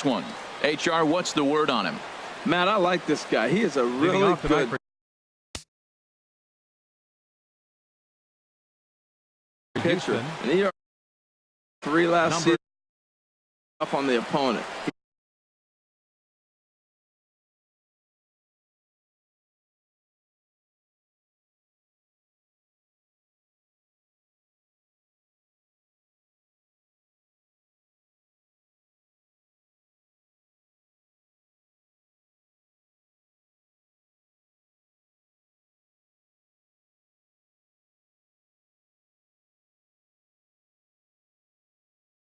this one. HR, what's the word on him? Man, I like this guy. He is a really good pitcher. And he 3 last season up on the opponent.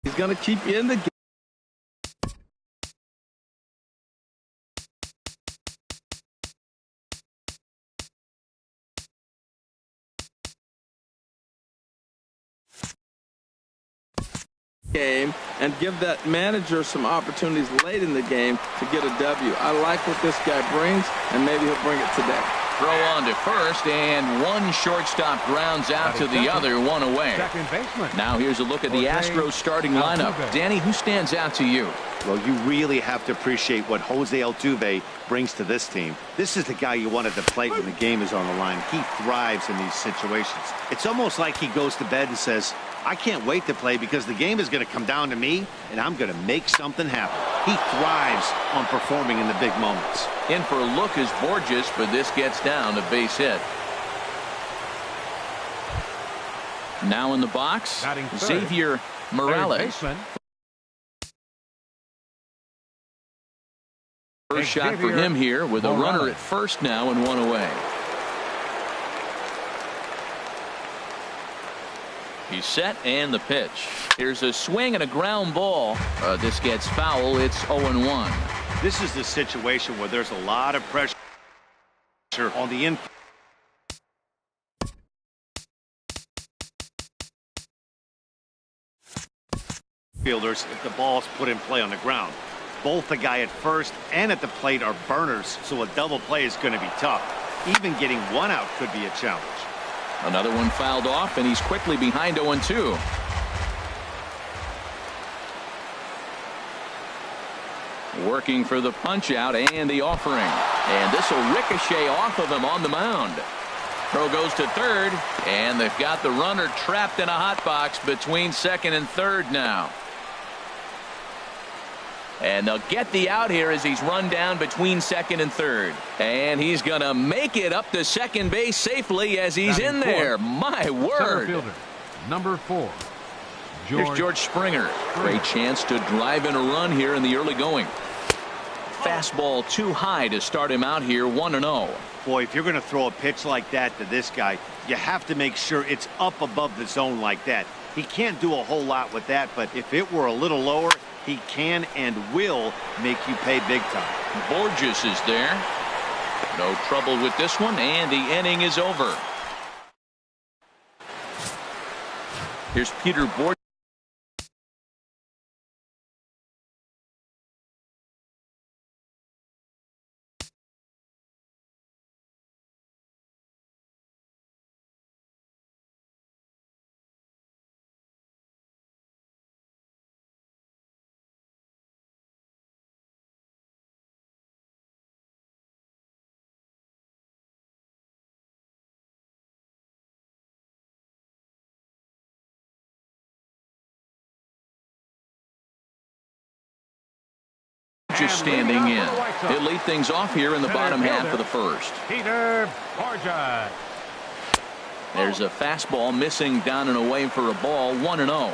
He's going to keep you in the game. And give that manager some opportunities late in the game to get a W. I like what this guy brings, and maybe he'll bring it today. Throw on to first, and one shortstop grounds out to the other, one away. Now here's a look at the Astros starting lineup. Danny, who stands out to you? Well, you really have to appreciate what Jose Altuve brings to this team. This is the guy you want at the plate when the game is on the line. He thrives in these situations. It's almost like he goes to bed and says, I can't wait to play because the game is going to come down to me, and I'm going to make something happen. He thrives on performing in the big moments. In for a look is Borges, but this gets down, a base hit. Now in the box, Xavier Morales. First shot for him here with a runner at first now and one away. He's set and the pitch. Here's a swing and a ground ball. This gets foul. It's 0-1. This is the situation where there's a lot of pressure on the infield. Fielders if the ball's put in play on the ground. Both the guy at first and at the plate are burners, so a double play is going to be tough. Even getting one out could be a challenge. Another one fouled off, and he's quickly behind 0-2. Working for the punch out and the offering. And this will ricochet off of him on the mound. Throw goes to third, and they've got the runner trapped in a hot box between second and third now. And they'll get the out here as he's run down between second and third. And he's going to make it up to second base safely as he's in there. My word. Fielder, number 4. Here's George Springer. Great chance to drive in a run here in the early going. Fastball too high to start him out here 1-0. Boy, if you're going to throw a pitch like that to this guy, you have to make sure it's up above the zone like that. He can't do a whole lot with that, but if it were a little lower, he can and will make you pay big time. Borges is there. No trouble with this one, and the inning is over. Here's Peter Borges. Just standing in. He'll lead things off here in the bottom half of the first. Peter Borges. There's a fastball missing down and away for a ball. 1-0.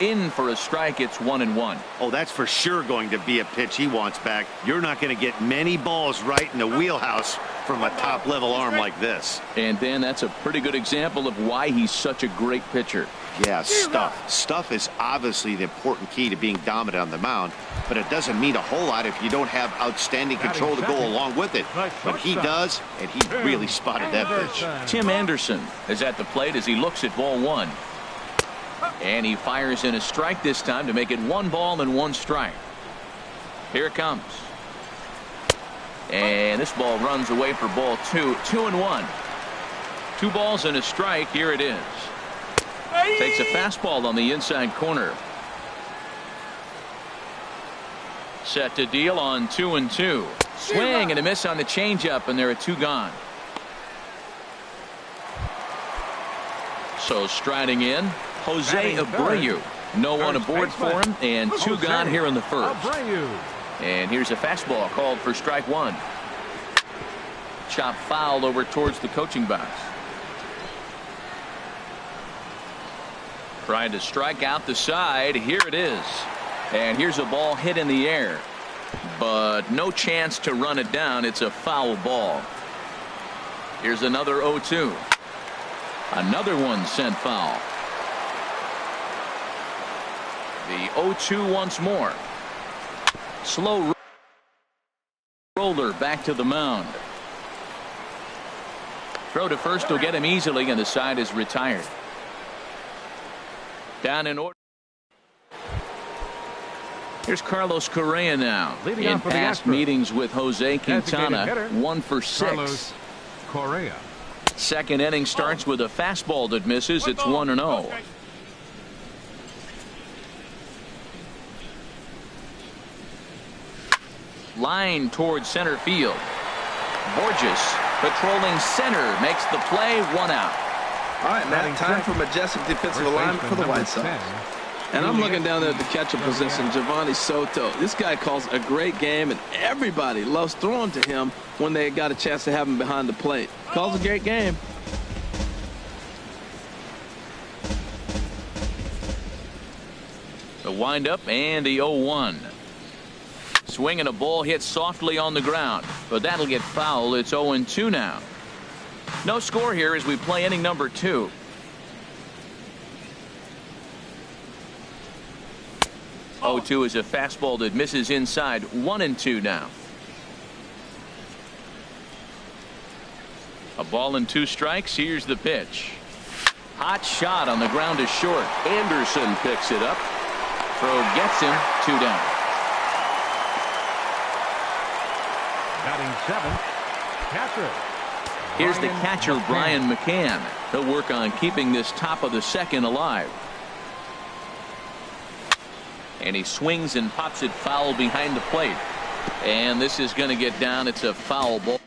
In for a strike. It's 1-1. Oh, that's for sure going to be a pitch he wants back. You're not going to get many balls right in the wheelhouse from a top level arm like this. And Dan, that's a pretty good example of why he's such a great pitcher. Yeah, stuff is obviously the important key to being dominant on the mound, but it doesn't mean a whole lot if you don't have outstanding control to go along with it. But he does, and he really spotted that pitch. Tim Anderson is at the plate as he looks at ball 1. And he fires in a strike this time to make it 1 ball and 1 strike. Here it comes. And this ball runs away for ball 2. 2-1. 2 balls and a strike. Here it is. Takes a fastball on the inside corner. Set to deal on 2-2. Swing and a miss on the changeup, and there are 2 gone. So striding in, Jose Abreu. No one aboard for him, and 2 gone here in the first. And here's a fastball called for strike 1. Chop fouled over towards the coaching box. Trying to strike out the side. Here it is. And here's a ball hit in the air. But no chance to run it down. It's a foul ball. Here's another 0-2. Another one sent foul. The 0-2 once more. Slow roller back to the mound. Throw to first will get him easily, and the side is retired. Down in order. Here's Carlos Correa now. In past meetings with Jose Quintana, 1 for 6. Carlos Correa. Second inning starts with a fastball that misses. It's 1-0. Line towards center field. Borges patrolling center makes the play. 1 out. All right, Matt, time for majestic defensive alignment for the White Sox. And I'm looking down there at the catcher position, Giovanni Soto. This guy calls a great game, and everybody loves throwing to him when they got a chance to have him behind the plate. Calls a great game. The windup and the 0-1. Swing and a ball hit softly on the ground, but that'll get foul. It's 0-2 now. No score here as we play inning number 2. Oh, 2 is a fastball that misses inside. 1-2 now. A ball and 2 strikes. Here's the pitch. Hot shot on the ground is short. Anderson picks it up. Throw gets him. 2 down. Batting 7th, catcher. Here's the catcher, Brian McCann. He'll work on keeping this top of the second alive. And he swings and pops it foul behind the plate. And this is going to get down. It's a foul ball.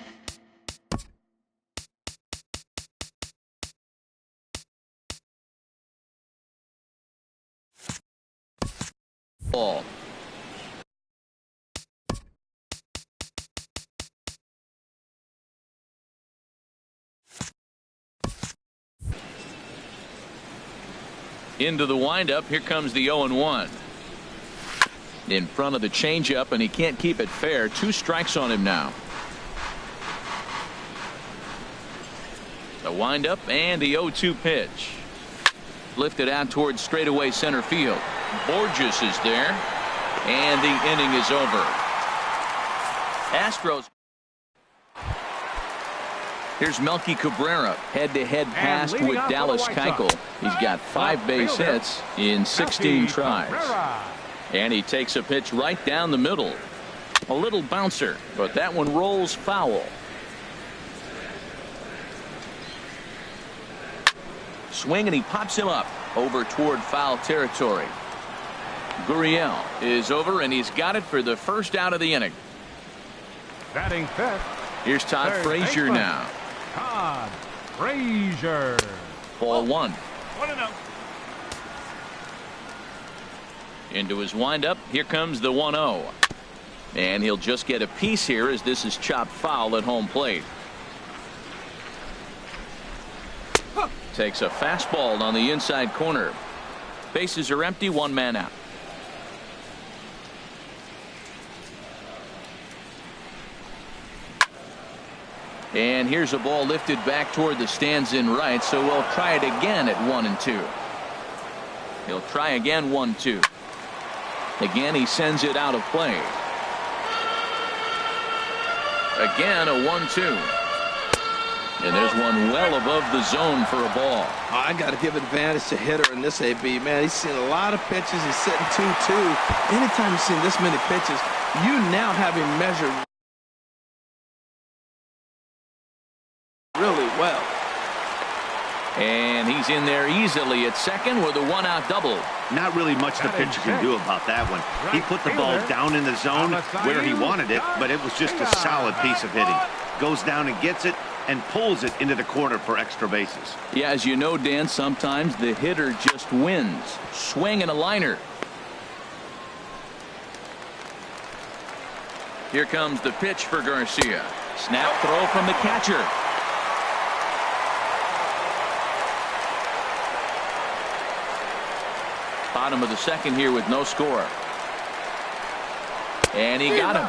Ball. Into the windup. Here comes the 0-1. In front of the changeup, and he can't keep it fair. 2 strikes on him now. The windup and the 0-2 pitch. Lifted out towards straightaway center field. Borges is there, and the inning is over. Astros. Here's Melky Cabrera, head-to-head pass with Dallas Keuchel. He's got 5 base hits in 16 tries. And he takes a pitch right down the middle. A little bouncer, but that one rolls foul. Swing, and he pops him up over toward foul territory. Gurriel is over, and he's got it for the first out of the inning. Batting 5th. Here's Todd Frazier now. Todd Frazier. Ball 1. 1-0. Into his windup. Here comes the 1-0. And he'll just get a piece here as this is chopped foul at home plate. Takes a fastball on the inside corner. Bases are empty. 1 man out. And here's a ball lifted back toward the stands in right, so we'll try it again at 1-2. He'll try again. 1-2. Again, he sends it out of play. Again, a 1-2. And there's one well above the zone for a ball. Oh, I got to give advantage to hitter in this AB. Man, he's seen a lot of pitches. He's sitting 2-2. Anytime you've seen this many pitches, you now have him measured really well. And he's in there easily at second with a one-out double. Not really much the pitcher can do about that one. He put the ball down in the zone where he wanted it, but it was just a solid piece of hitting. Goes down and gets it and pulls it into the corner for extra bases. Yeah, as you know, Dan, sometimes the hitter just wins. Swing and a liner. Here comes the pitch for Garcia. Snap throw from the catcher. Bottom of the second here with no score. And he got him.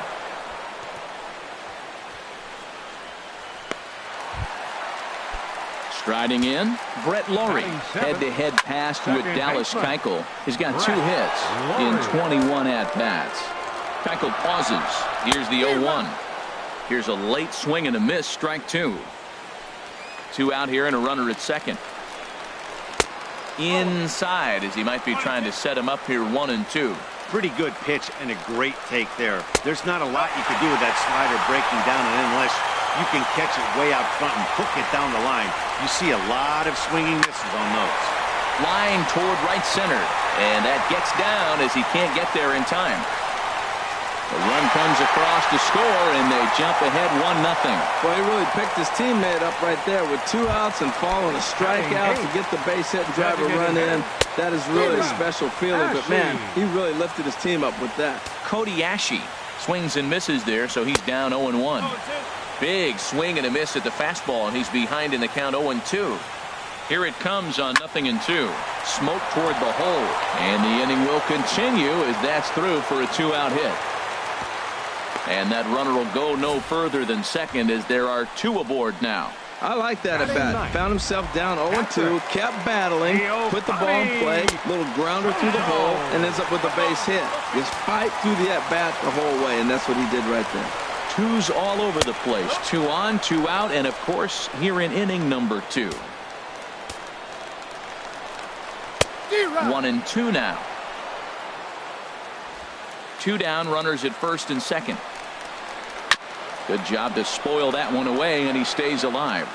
Striding in, Brett Laurie. Head-to-head pass with Dallas Keuchel. He's got 2 hits in 21 at-bats. Keuchel pauses. Here's the 0-1. Here's a late swing and a miss, strike 2. 2 out here and a runner at second. Inside as he might be trying to set him up here 1-2. Pretty good pitch and a great take there. There's not a lot you can do with that slider breaking down and unless you can catch it way out front and hook it down the line. You see a lot of swinging misses on those. Line toward right center, and that gets down as he can't get there in time. The run comes across to score, and they jump ahead 1-0. Well, he really picked his teammate up right there with 2 outs and following a strikeout to get the base hit and drive a run in. That is really a special feeling, but man, he really lifted his team up with that. Cody Ashe swings and misses there, so he's down 0-1. Big swing and a miss at the fastball, and he's behind in the count 0-2. Here it comes on 0-2. Smoke toward the hole, and the inning will continue as that's through for a 2-out hit. And that runner will go no further than second as there are 2 aboard now. I like that at bat. Found himself down 0-2, kept battling, put the ball in play, little grounder through the hole, and ends up with a base hit. Just fight through the at bat the whole way, and that's what he did right there. 2s all over the place. 2 on, 2 out, and of course here in inning number 2. 1-2 now. 2 down, runners at first and second. Good job to spoil that one away, and he stays alive.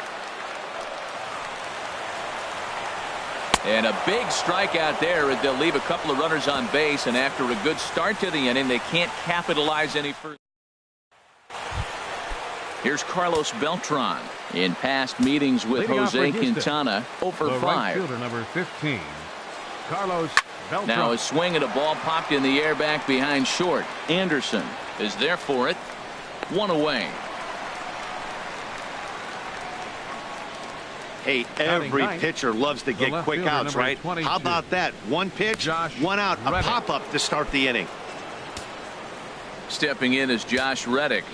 And a big strikeout there as they'll leave a couple of runners on base, and after a good start to the inning, they can't capitalize any further. Here's Carlos Beltran. In past meetings with Jose Quintana, 0 for 5. Right fielder number 15, Carlos Beltran. Now a swing at a ball popped in the air back behind short. Anderson is there for it. 1 away. Hey, every pitcher loves to get quick outs, right? How about that? 1 pitch, 1 out, a pop-up to start the inning. Stepping in is Josh Reddick.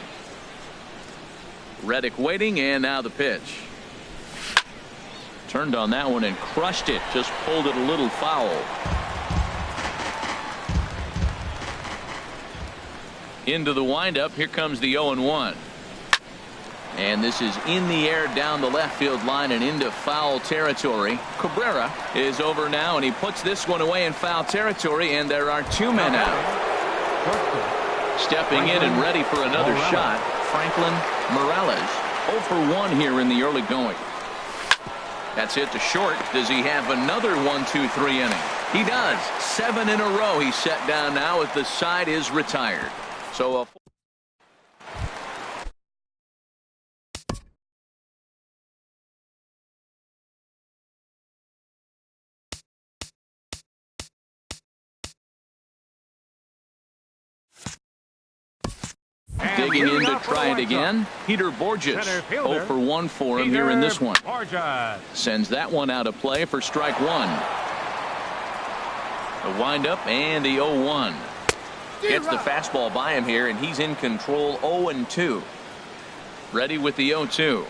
Reddick waiting, and now the pitch. Turned on that one and crushed it. Just pulled it a little foul. Into the windup. Here comes the 0-1. And this is in the air down the left field line and into foul territory. Cabrera is over now, and he puts this one away in foul territory, and there are 2 men out. Stepping in and ready for another shot, Franklin Morales. 0 for 1 here in the early going. That's hit to short. Does he have another 1-2-3 inning? He does. 7 in a row he's set down now as the side is retired. So digging in to try it again. Peter Borges. 0 for 1 for him here in this one. Sends that one out of play for strike 1. The windup and the 0-1. Gets the fastball by him here, and he's in control. 0-2. Ready with the 0-2.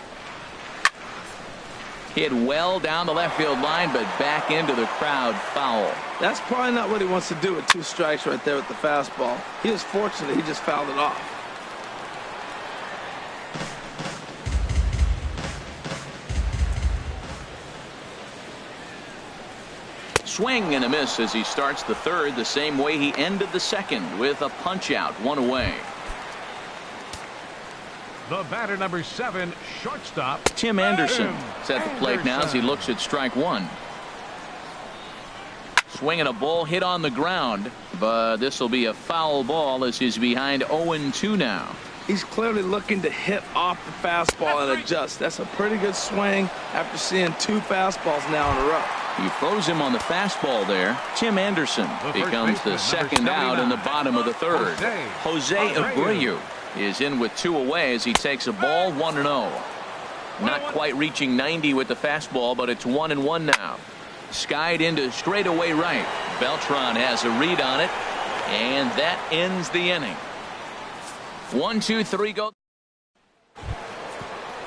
Hit well down the left field line, but back into the crowd. Foul. That's probably not what he wants to do with 2 strikes right there with the fastball. He was fortunate he just fouled it off. Swing and a miss as he starts the third the same way he ended the second with a punch out. 1 away. The batter, number 7, shortstop. Tim Anderson is at the plate now as he looks at strike one. Swinging a ball hit on the ground, but this will be a foul ball as he's behind 0-2 now. He's clearly looking to hit off the fastball and adjust. That's a pretty good swing after seeing 2 fastballs now in a row. He froze him on the fastball there. Tim Anderson becomes the second out in the bottom of the third. Jose Abreu is in with 2 away as he takes a ball 1-0. Not quite reaching 90 with the fastball, but it's 1-1 now. Skied into straightaway right. Beltran has a read on it, and that ends the inning. 1, 2, 3, go.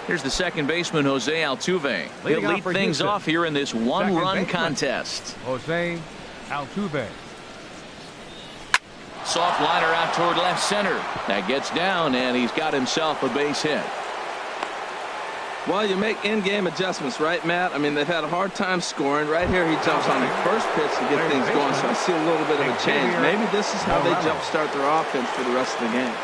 Here's the second baseman, Jose Altuve. He'll lead things off here in this one-run contest. Jose Altuve. Soft liner out toward left center. That gets down, and he's got himself a base hit. Well, you make in-game adjustments, right, Matt? I mean, they've had a hard time scoring. Right here, he jumps on the first pitch to get things going, so I see a little bit of a change. Maybe this is how they jumpstart their offense for the rest of the game.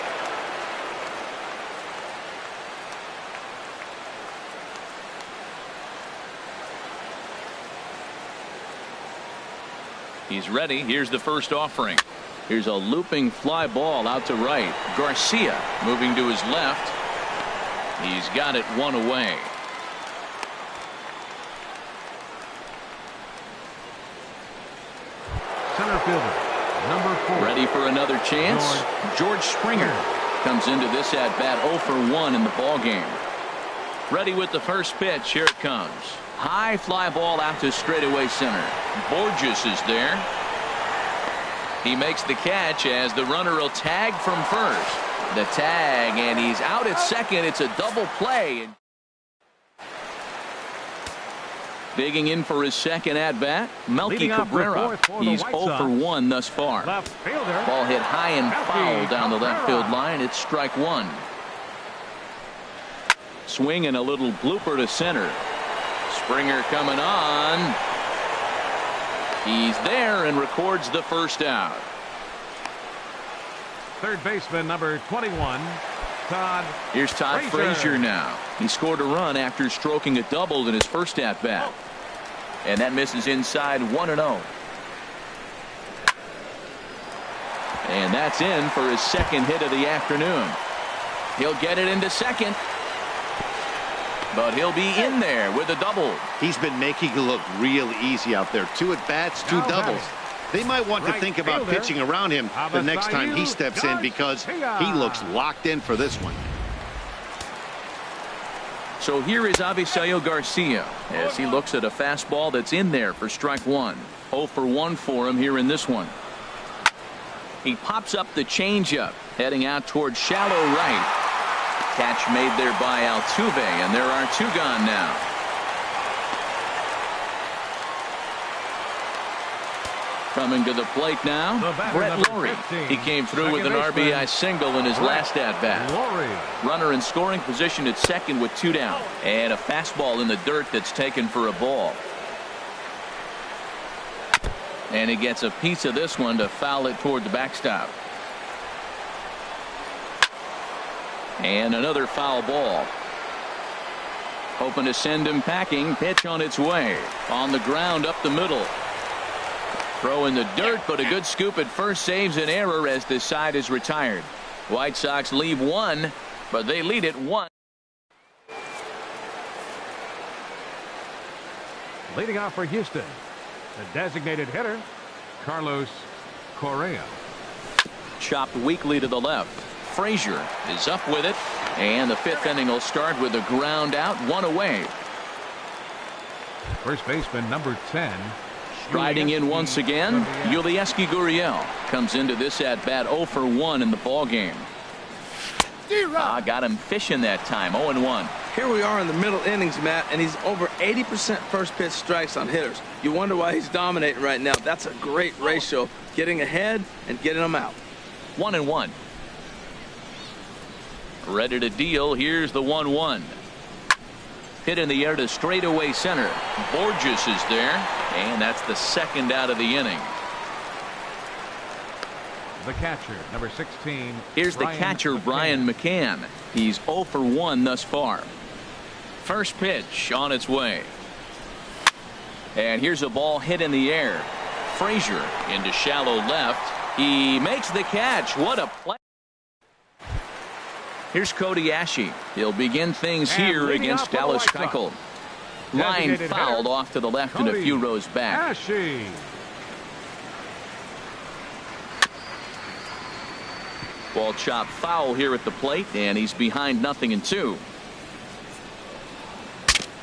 He's ready. Here's the first offering. Here's a looping fly ball out to right. Garcia moving to his left. He's got it 1 away. Center fielder, number 4. Ready for another chance. George Springer comes into this at bat 0 for 1 in the ball game. Ready with the first pitch. Here it comes. High fly ball out to straightaway center. Borges is there. He makes the catch as the runner will tag from first. The tag, and he's out at second. It's a double play. Digging in for his second at bat, Melky Cabrera. He's 0 for 1 thus far. Ball hit high and foul down the left field line. It's strike one. Swing and a little blooper to center. Springer coming on. He's there and records the first out. Third baseman, number 21, Todd. Here's Todd Frazier now. He scored a run after stroking a double in his first at bat. And that misses inside 1-0. And that's in for his second hit of the afternoon. He'll get it into second. But he'll be in there with a double. He's been making it look real easy out there. 2 at-bats, 2 doubles. They might want to think about pitching around him the next time he steps in because he looks locked in for this one. So here is Avisaíl Garcia as he looks at a fastball that's in there for strike one. 0 for 1 for him here in this one. He pops up the changeup heading out towards shallow right. Catch made there by Altuve, and there are 2 gone now. Coming to the plate now, Brett Lawrie. He came through with an RBI single in his last at-bat. Runner in scoring position at second with 2 down. And a fastball in the dirt that's taken for a ball. And he gets a piece of this one to foul it toward the backstop. And another foul ball. Hoping to send him packing. Pitch on its way. On the ground up the middle. Throw in the dirt, but a good scoop at first saves an error as this side is retired. White Sox leave 1, but they lead it 1. Leading off for Houston, the designated hitter, Carlos Correa. Chopped weakly to the left. Frazier is up with it, and the 5th inning will start with a ground out, 1 away. First baseman, number 10. Riding in once again, Yulieski Gurriel comes into this at bat 0 for 1 in the ball game. Got him fishing that time. 0-1. Here we are in the middle innings, Matt, and he's over 80% first pitch strikes on hitters. You wonder why he's dominating right now. That's a great ratio, getting ahead and getting them out. 1-1. Ready to deal. Here's the 1-1. Hit in the air to straightaway center. Borges is there, and that's the second out of the inning. The catcher, number 16. Here's the catcher, Brian McCann. He's 0 for 1 thus far. First pitch on its way. And here's a ball hit in the air. Frazier into shallow left. He makes the catch. What a play. Here's Cody Ashe. He'll begin things here against Dallas Keuchel. Line fouled off to the left and a few rows back. Ashe. Ball chopped foul here at the plate, and he's behind 0-2.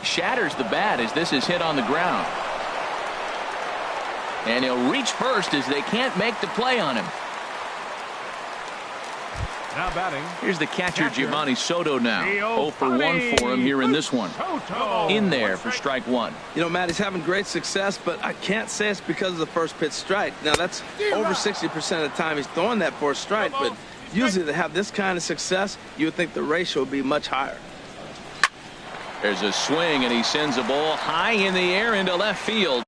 Shatters the bat as this is hit on the ground. And he'll reach first as they can't make the play on him. Now batting. Here's the catcher, Giovanni Soto now. 0 for 1 for him here in this one. In there for strike 1. You know, Matt, he's having great success, but I can't say it's because of the first pitch strike. Now, that's over 60% of the time he's throwing that for a strike, but usually to have this kind of success, you would think the ratio would be much higher. There's a swing, and he sends a ball high in the air into left field.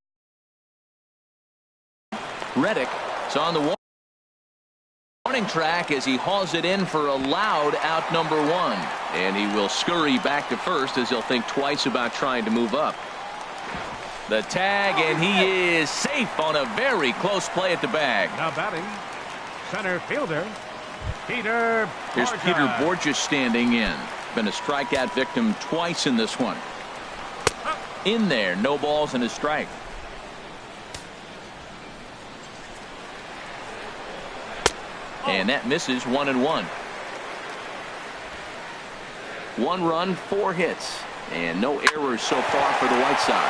Reddick is on the warning track as he hauls it in for a loud out number 1. And he will scurry back to first as he'll think twice about trying to move up. The tag, and he is safe on a very close play at the bag. Now batting. Center fielder, Peter Here's Borja. Peter Borja standing in. Been a strikeout victim twice in this one. In there, no balls and a strike. And that misses 1-1. 1 run, 4 hits, and no errors so far for the White Sox.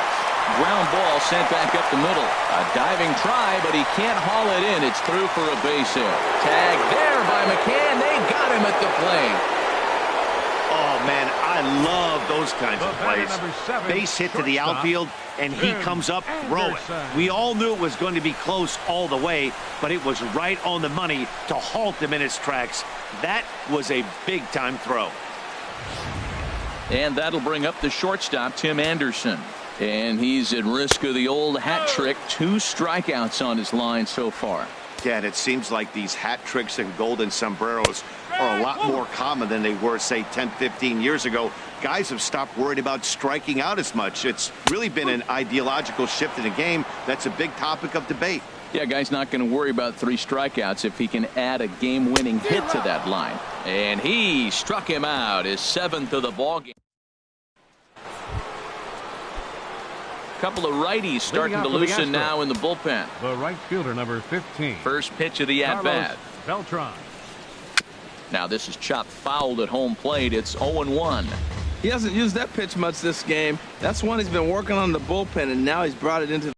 Ground ball sent back up the middle. A diving try, but he can't haul it in. It's through for a base hit. Tag there by McCann. They got him at the plate. Oh, man, I love those kinds of plays. Number 7, Base hit to the shortstop, outfield, and he Tim comes up throwing. Anderson. We all knew it was going to be close all the way, but it was right on the money to halt him in his tracks. That was a big-time throw. And that'll bring up the shortstop, Tim Anderson. And he's at risk of the old hat trick. 2 strikeouts on his line so far. Yeah, and it seems like these hat tricks and golden sombreros are a lot more common than they were, say, 10, 15 years ago. Guys have stopped worried about striking out as much. It's really been an ideological shift in the game. That's a big topic of debate. Yeah, guy's not going to worry about 3 strikeouts if he can add a game-winning hit to that line. And he struck him out, his 7th of the ballgame. Couple of righties starting to loosen now in the bullpen. The right fielder, number 15. First pitch of the at-bat. Beltran. Now this is chopped fouled at home plate. It's 0-1. He hasn't used that pitch much this game. That's one he's been working on the bullpen, and now he's brought it into